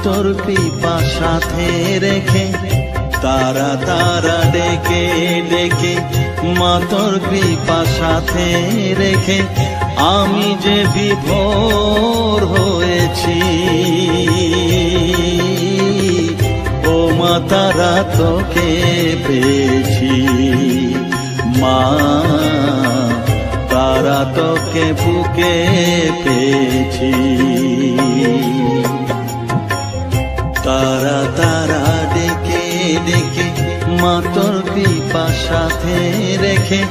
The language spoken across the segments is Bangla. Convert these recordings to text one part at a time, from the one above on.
তোর কৃপা সাথে রেখে, তারা তারা ডেকে ডেকে মা তোর কৃপা সাথে রেখে আমি যে বিভোর হয়েছি। ও মা তারা তোকে পেয়েছি, মা তারা তোকে বুকে পেয়েছি। তারা তারা ডেকে ডেকে মা তোর কৃপা সাথে রেখে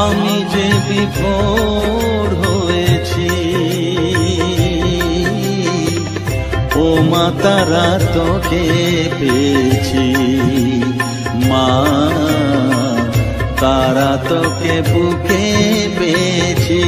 আমি যে বিভোর হয়েছি। ও মা তারা তোকে পেয়েছি, মা তারা তোকে বুকে পেয়েছি।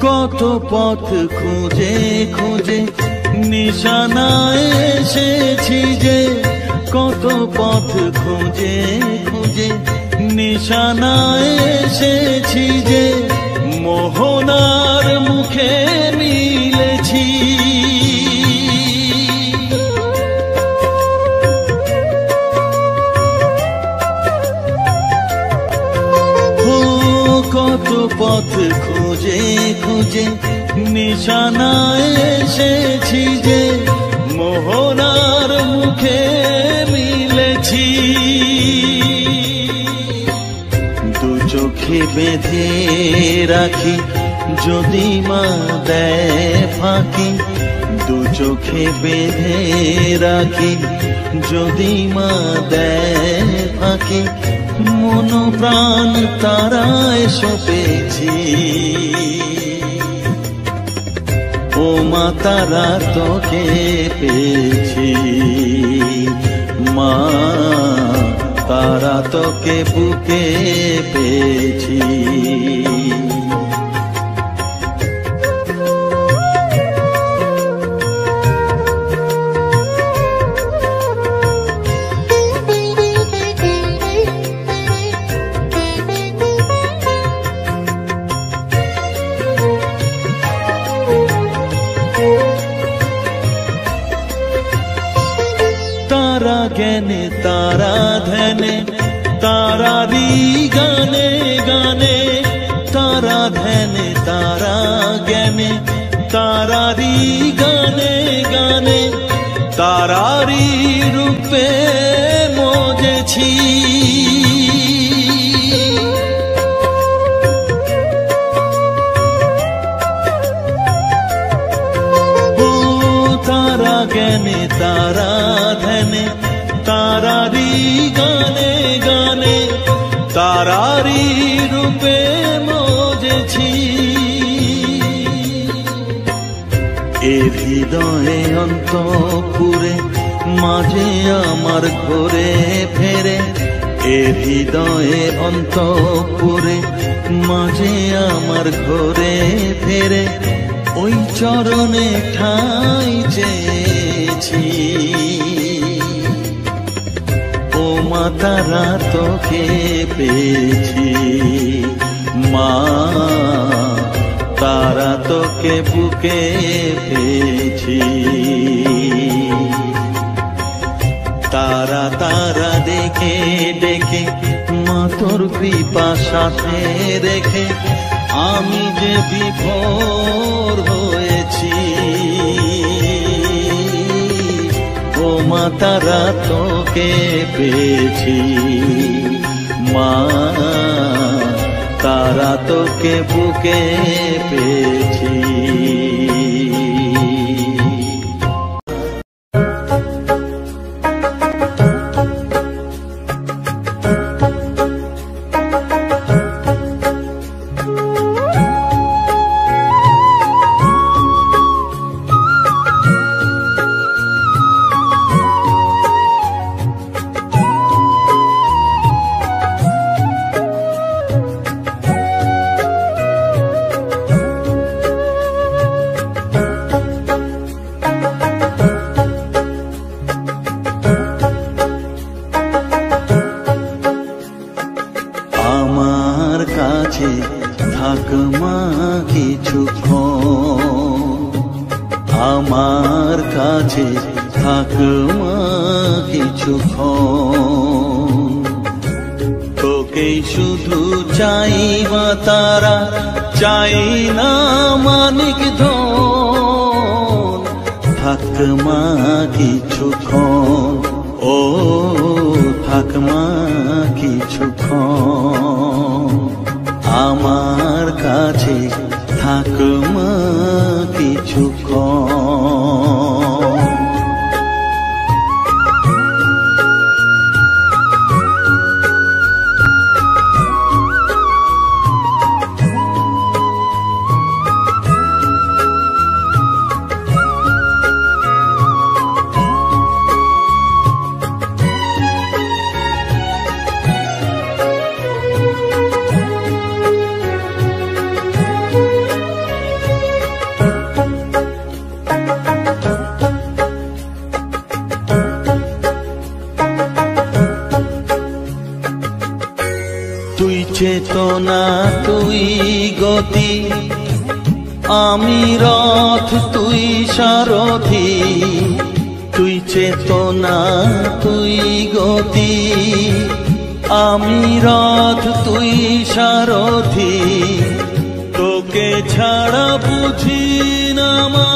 কত পথ খুঁজে খুঁজে নিশানায় এসেছি যে, কত পথ খুঁজে খুঁজে নিশানায় এসেছি যে, মোহনার মুখে মিলেছি। কত পথ খুঁজে খুঁজে নিশানায় এসেছি যে, মোহনার মুখে মিলেছি। দু চোখে বেঁধে রাখি যদি মা দেয় ফাঁকি, দু চোখে বেঁধে রাখি যদি মা দেয় ফাঁকি, মন প্রাণ তারায় সপেছি। ও মা তারা তোকে পেয়েছি, মা তারা তোকে বুকে পেয়েছি। তারা জ্ঞানে তারা ধ্যানে তারারি গানে গানে, তারা ধ্যানে তারা জ্ঞানে তারারি গানে গানে, তারারি রূপে মজেছি। তারা জ্ঞানে তারা ধ্যানে তারারি গানে গানে, তারারি রূপে মজেছি। এ হৃদয়ে অন্তঃপুরে মাঝে আমার ঘরে ফেরে, এ হৃদয়ে অন্তঃপুরে মাঝে আমার ঘরে ফেরে, ওই চরণে ঠাঁই চেয়েছি। ও মা তারা তোকে পেয়েছি, মা তারা তোকে বুকে পেয়েছি। তারা তারা ডেকে ডেকে মা তোর কৃপা সাথে রেখে আমি যে বিভোর হয়েছি। ও মা তারা তোকে পেয়েছি, মা তারা তোকে বুকে পেয়েছি। আমার কাছে থাক মা কিছুক্ষণ। তোকেই শুধু চাই মা তারা, চাই না মানিক ধন। থাক মা কিছুক্ষণ, ও থাক মা কিছুক্ষণ। আমার কাছে থাক মা কিছুক্ষণ। তুই চেতনা তুই গতি, আমি রথ তুই সারথি। তুই চেতনা তুই গতি, আমি রথ তুই সারথি। তোকে ছাড়া বুঝি না মা,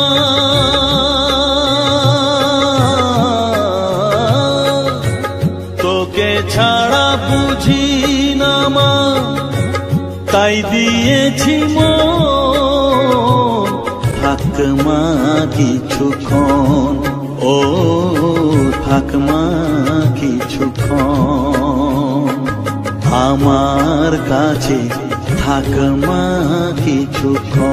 তোকে ছাড়া বুঝি না মা, তাই দিয়েছি মন। থাক মা কিছুক্ষণ, ও থাক মা কিছুক্ষণ। আমার কাছে থাক মা কিছুক্ষণ।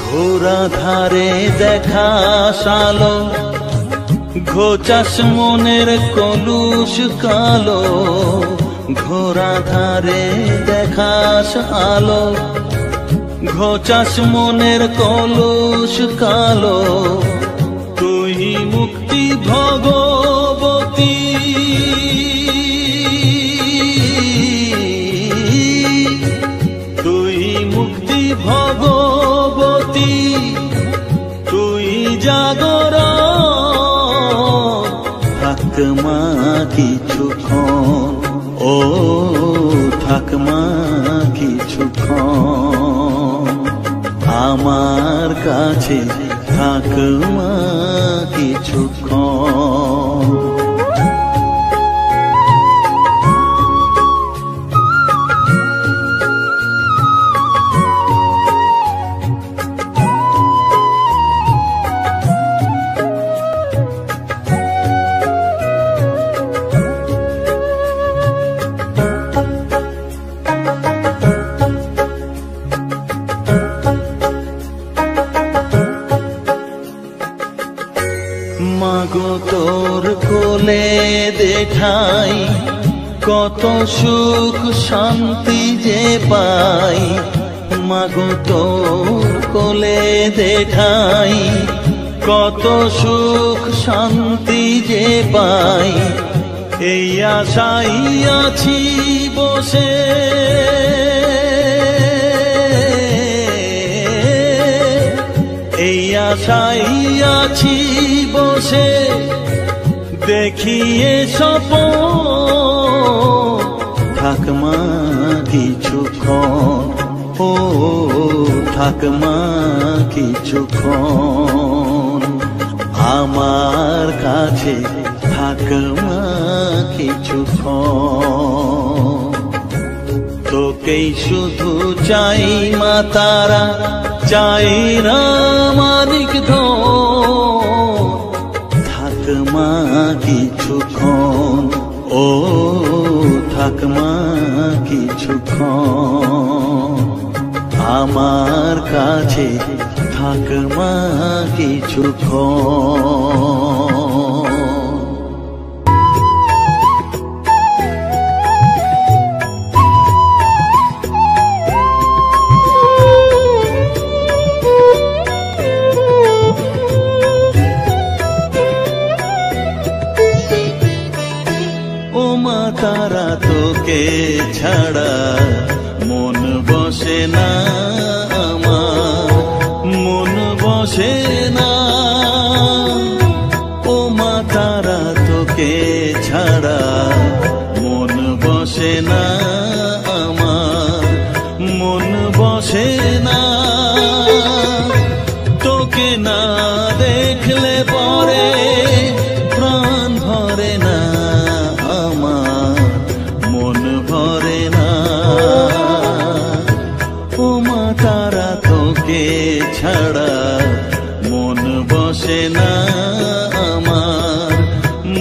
ঘোরা ধারে দেখা সালো, ঘোচাস মনের কলুষ কালো। ঘোরা ধারে দেখাস আলো, ঘোচাস মনের কলুষ কালো। তুই মুক্তি ভগবতী, তুই মুক্তি ভগবতী। তুই জাগর থাক মা কিছুক্ষণ, ও থাক মা কিছুক্ষণ। আমার কাছে থাক মা কিছুক্ষণ। মাগো তোর কোলে দেখাই, কত সুখ শান্তি যে পাই। মাগো তোর কোলে দেখাই, কত সুখ শান্তি যে পাই। এই আশাই আছি বসে, এই আশাই আছি বসে। দেখিয়ে স্বপন থাক মা কিছুক্ষণ, ও থাক মা কিছুক্ষণ। আমার কাছে থাক মা কিছুক্ষণ। তোকেই শুধু চাই মা তারা, চাই না মানিক ধন। থাক মা কিছুক্ষণ, ও থাক থাকমা কিছুক্ষণ, আমার কাছে থাকমা কিছুক্ষণ। ও মা তারা তোকে ছাড়া মন বসে না আমার, মন বসে না। ও মা তারা তোকে ছাড়া মন বসে না আমার, মন বসে না। তোকে না দেখলে পরে প্রাণ ভরে না আমার, মন ভরে না। ও মা তারা তোকে ছাড়া মন বসে না আমার,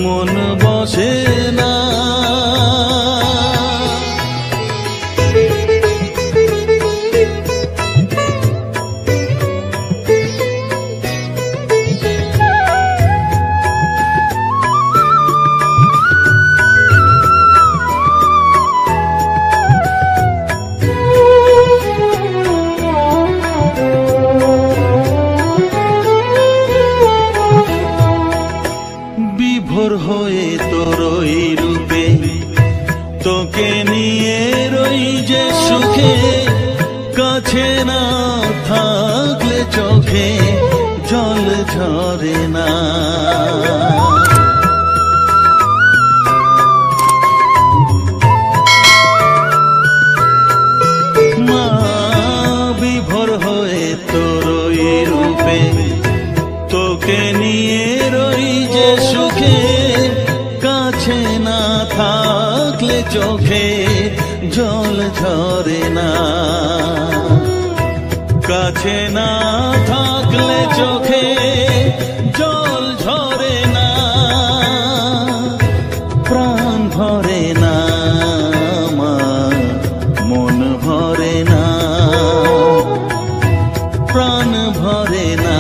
মন বসে না। বিভোর হয়ে তোরই রূপে তোকে নিয়ে রই যে সুখে, কাছে না থাকলে চোখে জল ঝরে না। মা বিভোর হয়ে তোরই রূপে তোকে নিয়ে রই যে সুখে, কাছে না থাকলে চোখে জল ঝরে না। কাছে না থাকলে চোখে জল ঝরে না, প্রাণ ভরে না আমার, মন ভরে না, প্রাণ ভরে না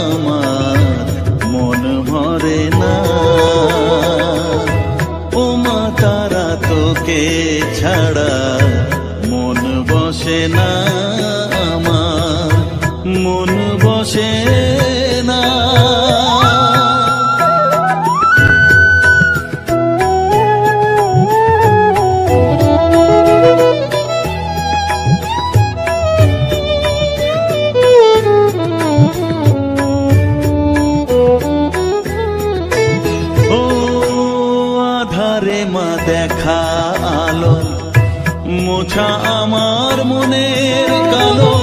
আমার, মন ভরে না। ও মা তারা তোকে ছাড়া মন বসে না আমার, মন বসে না। আধারে মা দেখা আলো মোছা আমার মনের কালো,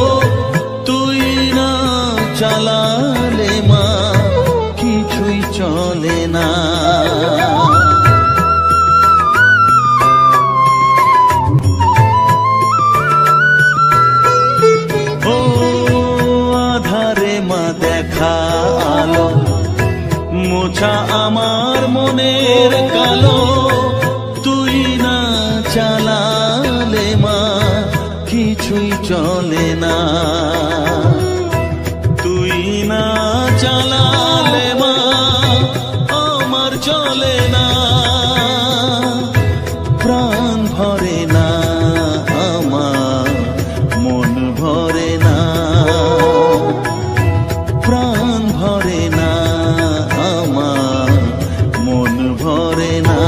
তুই না চালালে মা কিছুই চলে না। ও আধারে মা দেখা আলো মোছা আমার মনের কালো, তুই না চালালে মা কিছুই চলে না। তুই না চালালে মা আমার চলে না, প্রাণ ভরে না আমার, মন ভরে না, প্রাণ ভরে না আমার, মন ভরে না।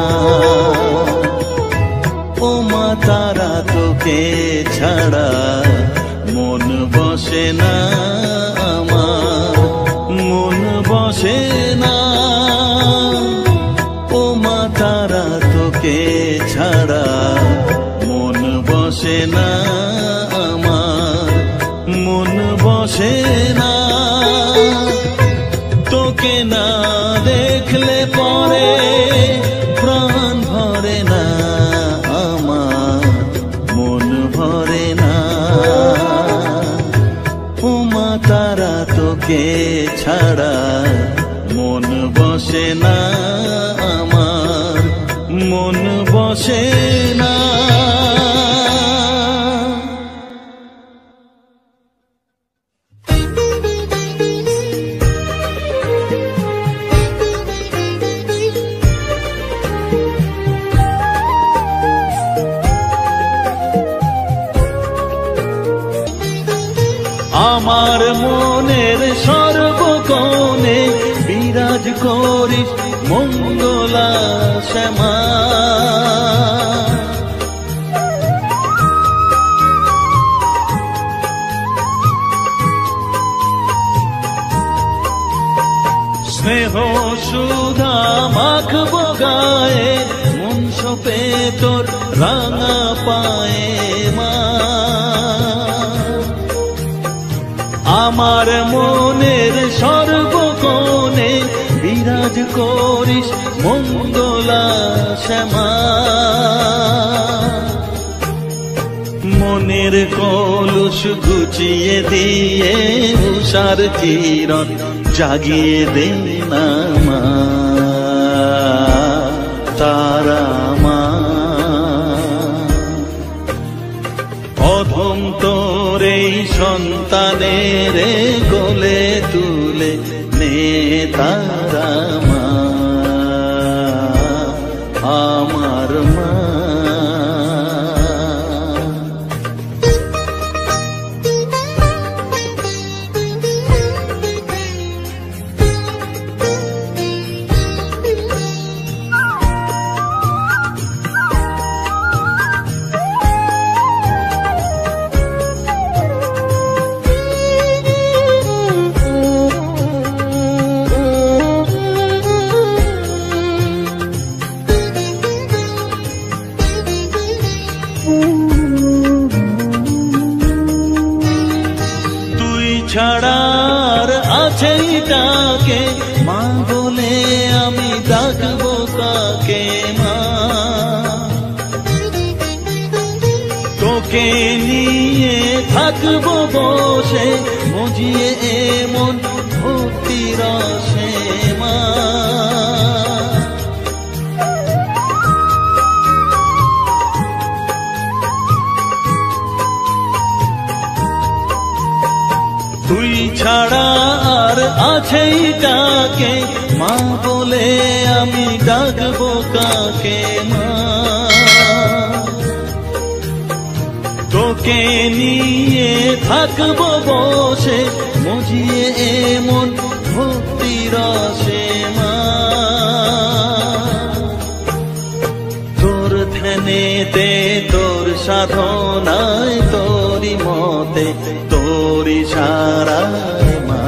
ও মা তারা তোকে ছাড়া মন বসে না আমার, মন বসে না। ও মা তারা তোকে ছাড়া মন বসে না আমার, মন বসে না। তোকে না দেখলে পরে প্রাণ ভরে না আমার, মন ভরে না। ও মা তারা তোকে ছাড়া মন বসে না আমার, মন বসে আমার মনের সর্বকোণে বিরাজ করিস মঙ্গলা শ্যামা। স্নেহ সুধা মাখবো গায়ে, মন সপে তোর রাঙা পায়ে মা। আমার মনের সর্বকোণে বিরাজ করিস মঙ্গলা শ্যামা। মনের কলুষ ঘুচিয়ে দিয়ে উষার কিরণ জাগিয়ে দে না মা তারা মা। অধম তোর এই সন্তানের কোলে তুলে নে তারা মা আমার মা। ছাড়ার আছে ডাকে মা বলে আমি ডাকবো কাকে মা। তোকে নিয়ে থাকবো বসে মজিয়ে এমন ভক্তি রসে মা। তুই ছাড়া আর আছেই ডাকে মা বলে আমি ডাকবো কাকে মা। তোকে নিয়ে থাকবো বসে মজিয়ে এমন ভক্তি রসে মা। তোর ধ্যানেতে তোর সাধনায় তোরি মতে তোরি সারায় মা।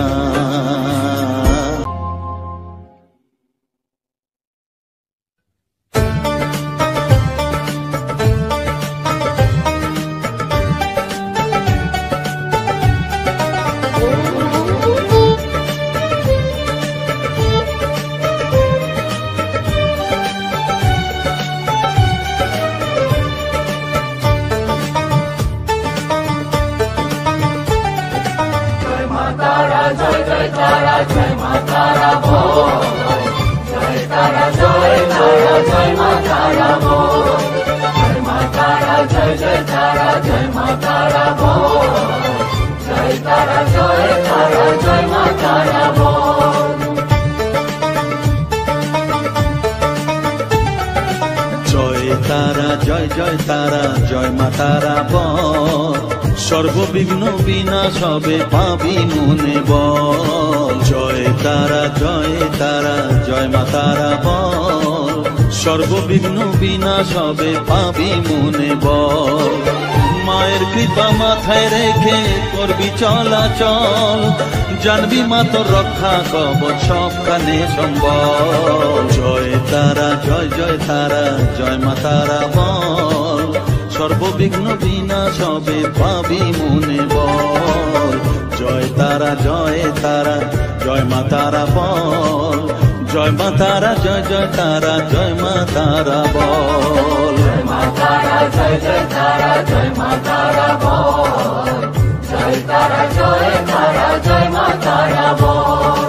জয় জয় তারা জয় মা তারা বল, সর্ববিঘ্ন বিনাশ হবে পাবি মনে বল। জয় তারা জয় মা তারা বল, সর্ববিঘ্ন বিনাশ হবে পাবি মনে বল। মায়ের কৃপা মাথায় রেখে করবি চলাচল, জানবি মা তোর রক্ষা কবচ সবখানে সম্বল। জয় তারা জয় মা তারা বল, সর্ববিঘ্ন বিনাশ হবে পাবি মনে বল। জয় তারা জয় মা তারা বল, জয় মা তারা জয় তারা জয় মা তারা বল। জয় মা তারা জয় মা তারা বল, জয় তারা জয় মা তারা বল।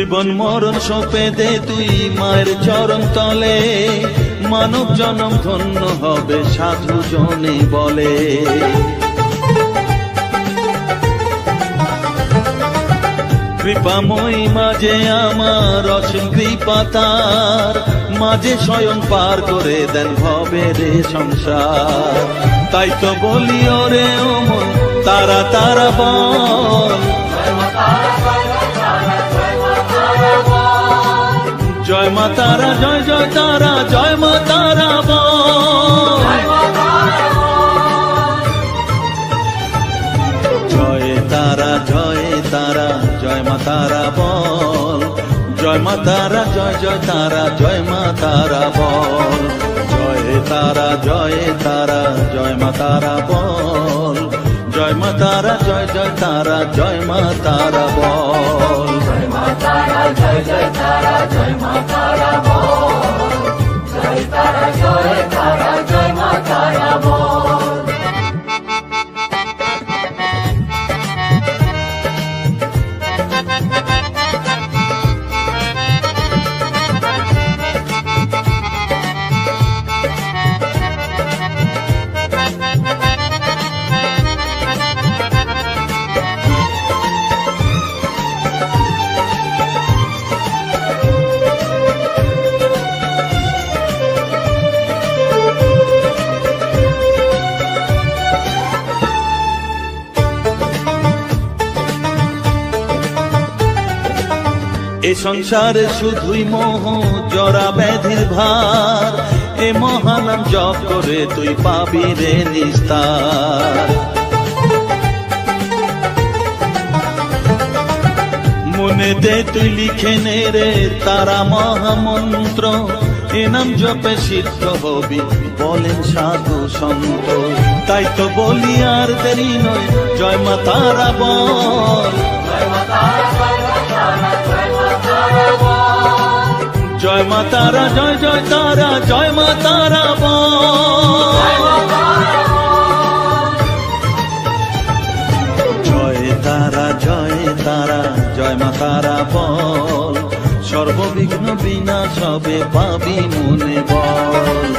জীবন মরণ সঁপে দে তুই মায়ের চরণ তলে, মানব জনম ধন্য হবে সাধু জনে বলে। কৃপাময়ী মাঝে আমার অসীম কৃপা তার, মাঝে স্বয়ং পার করে দেন ভবের সংসার। তাই তো বলি ওরে ও মন তারা তারা বল, জয় মা তারা জয় জয় তারা জয় মা তারা বল, জয় তারা জয় তারা জয় মা তারা বল, জয় মা তারা জয় জয় তারা জয় মা তারা বল, জয় তারা জয় তারা জয় মা তারা বল, জয় মা তারা জয় জয় তারা জয় মা তারা বল, জয় মা তারা জয় জয় তারা জয় মা তারা বল, জয় তারা জয় তারা জয় মা তারা বল। এ সংসারে শুধুই মোহ জরা ব্যাধির ভার, এ মহানাম জপ করে তুই পাবি রে নিস্তার। মনে দে তুই লিখে নে রে তারা মহামন্ত্র, এ নাম জপে সিদ্ধ হবি বলেন সাধু সন্ত। তাই তো বলি আর দেরি নয় জয় মা তারা বল, জয় মা তারা জয় জয় তারা জয় মা তারা বল, জয় তারা জয় তারা জয় মা তারা বল, সর্ববিঘ্ন বিনাশ হবে পাবি মনে বল,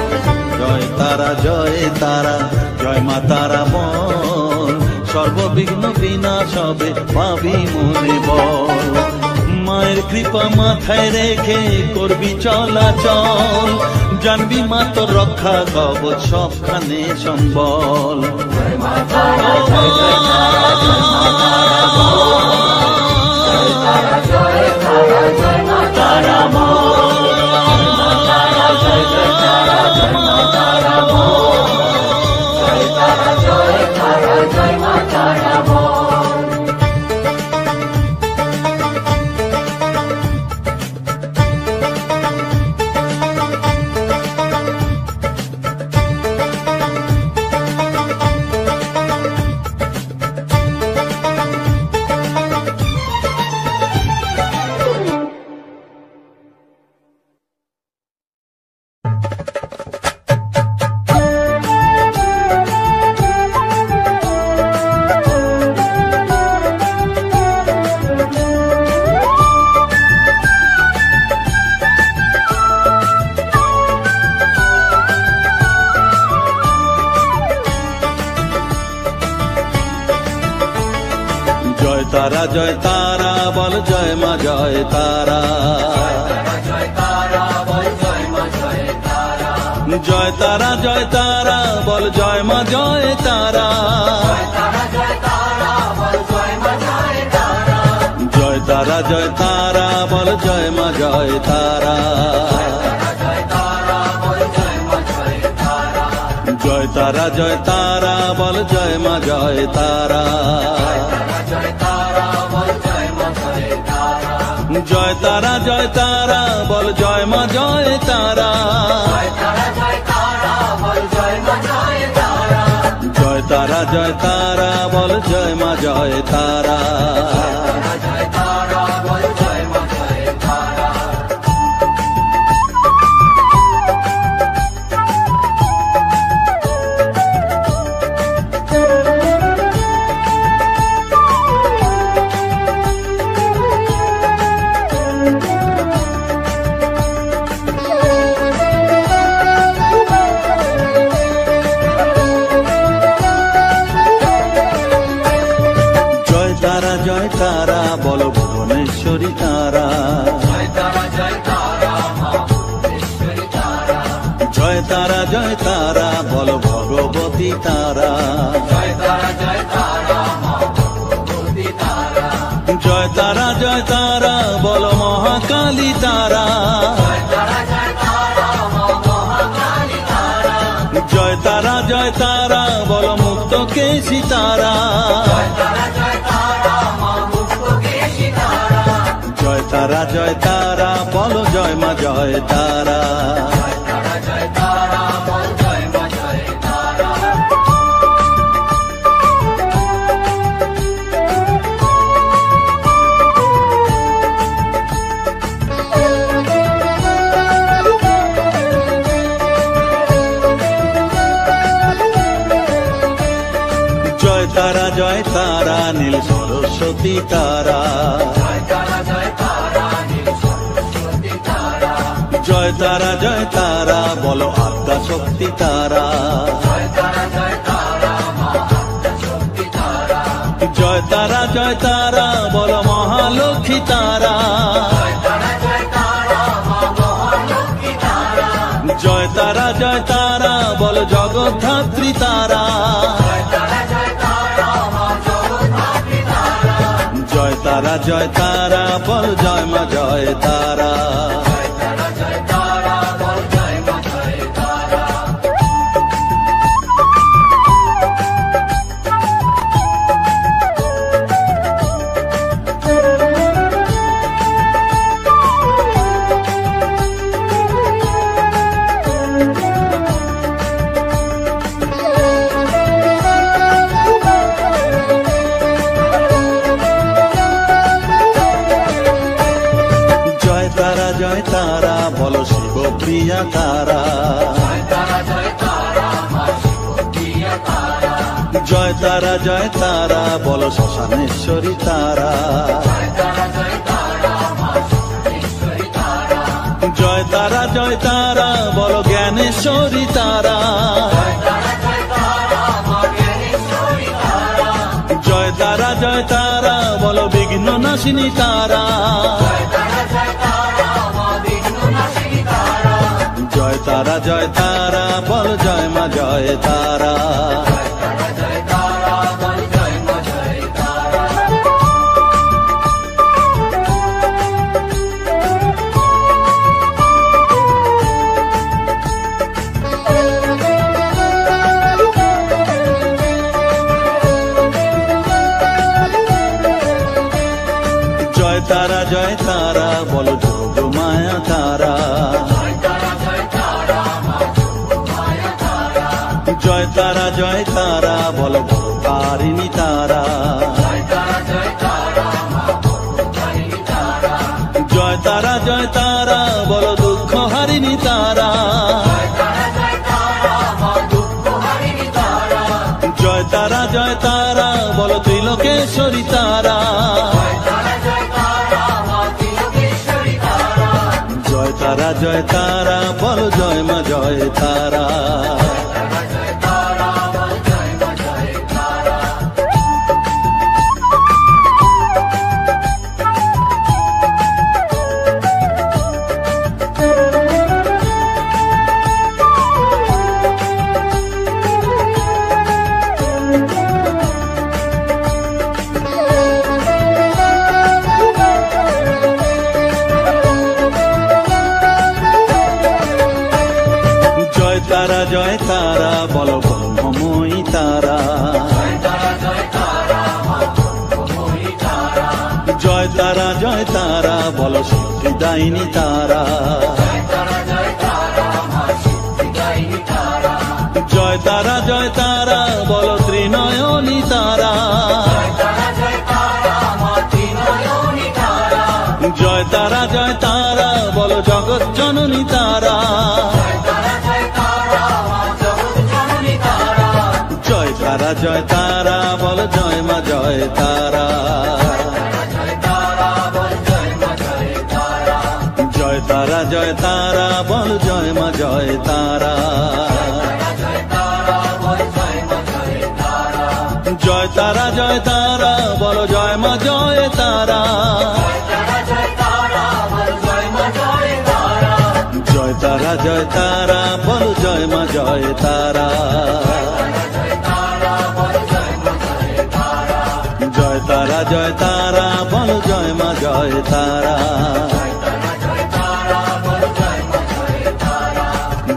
জয় তারা জয় তারা জয় মা তারা বল, সর্ববিঘ্ন বিনাশ হবে পাবি মনে বল। মায়ের কৃপা মাথায় রেখে করবি চলাচল, জানবি মা তোর রক্ষা কবচ সবখানে সম্বল, জয় মা তারা জয় জয় তারা জয় মা তারা বল, জয় তারা জয় তারা জয় মা তারা বল, জয় মা তারা জয় জয় তারা জয় মা তারা বল, জয় তারা জয় তারা জয় মা তারা বল। তারা জয় তারা বল জয় মা জয় তারা, জয় তারা বল জয় মা জয় তারা, জয় তারা জয় তারা বল জয় মা জয় তারা, জয় তারা জয় তারা বল জয় মা জয় তারা, জয় তারা জয় তারা বল জয় মা জয় তারা, জয় তারা জয় তারা বল জয় মা জয় তারা, জয় তারা জয় তারা বল জয় মা জয় তারা। তারা বল ভগবতী তারা। জয় তারা জয় তারা মা ভগবতী তারা। জয় তারা বল মহাকালী তারা। জয় তারা জয় তারা মা মহাকালী তারা। জয় তারা বল মুক্ত কেশী তারা। জয় তারা মা মুক্ত কেশী তারা। জয় তারা বল জয় মা জয় তারা। জয় তারা বল জয় মা জয় তারা। জয় তারা নীল সরস্বতী তারা। জয় তারা নীল সরস্বতী তারা। জয় তারা বল আদ্যা শক্তি তারা। জয় তারা মা আদ্যা শক্তি তারা। জয় তারা বল মহালক্ষ্মী তারা। জয় তারা মা মহালক্ষ্মী তারা। জয় তারা বল জগদ্ধাত্রী তারা। জয় তারা মা জগদ্ধাত্রী তারা। জয় তারা বল জয় মা জয় তারা। জয় তারা বল জয় মা জয় তারা। জয় তারা বল শিবপ্রিয়া তারা। জয় তারা মা শিবপ্রিয়া তারা। জয় তারা বল শ্মশানেশ্বরী তারা। জয় তারা মা শ্মশানেশ্বরী তারা। জয় তারা বল জ্ঞানেশ্বরী তারা। জয় তারা মা জ্ঞানেশ্বরী তারা। জয় তারা বল বিঘ্ন নাশিনী তারা। জয় তারা মা বিঘ্ন নাশিনী তারা। জয় তারা বল জয় মা জয় তারা। জয় তারা বল জয় মা জয় তারা। জয় তারা বল যোগ মায়া তারা। জয় তারা মা যোগমায়া তারা। জয় তারা বল ভোগকারিণী তারা। জয় তারা মা ভোগকারিণী তারা। জয় তারা বল দুঃখ হারিণী তারা। জয় তারা মা দুঃখহারিণী তারা। জয় তারা বল ত্রিলোকেশ্বরী তারা। জয় তারা মা ত্রিলোকেশ্বরী তারা। জয় তারা বল জয় মা জয় তারা। জয় তারা বল জয় মা জয় তারা। জয় তারা বল ব্রহ্মময়ী তারা। জয় তারা মা ব্রহ্মময়ী তারা। জয় তারা বল সিদ্ধিদায়িনী তারা। জয় তারা মা সিদ্ধিদায়িনী তারা। জয় তারা বল ত্রিনয়নী তারা। জয় তারা মা ত্রিনয়নী তারা। জয় তারা বল জগৎ জননী তারা। জয় তারা বল জয় মা জয় তারা। জয় তারা বল জয় মা জয় তারা। জয় তারা বল জয় মা জয় তারা। জয় তারা বল জয় মা জয় তারা। জয় তারা বল জয় মা জয় তারা। জয় তারা বল জয় মা জয় তারা। জয় তারা জয় তারা বলো জয় মা জয় তারা। জয় তারা জয় তারা বলো জয় মা জয় তারা।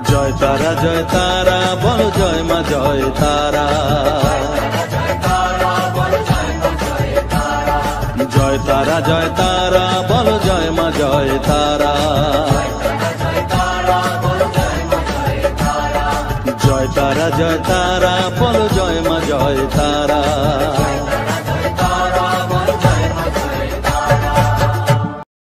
জয় তারা জয় তারা বলো জয় মা জয় তারা। জয় তারা জয় তারা বলো জয় মা জয় তারা। জয় তারা জয় তারা বলো জয় মা জয় তারা।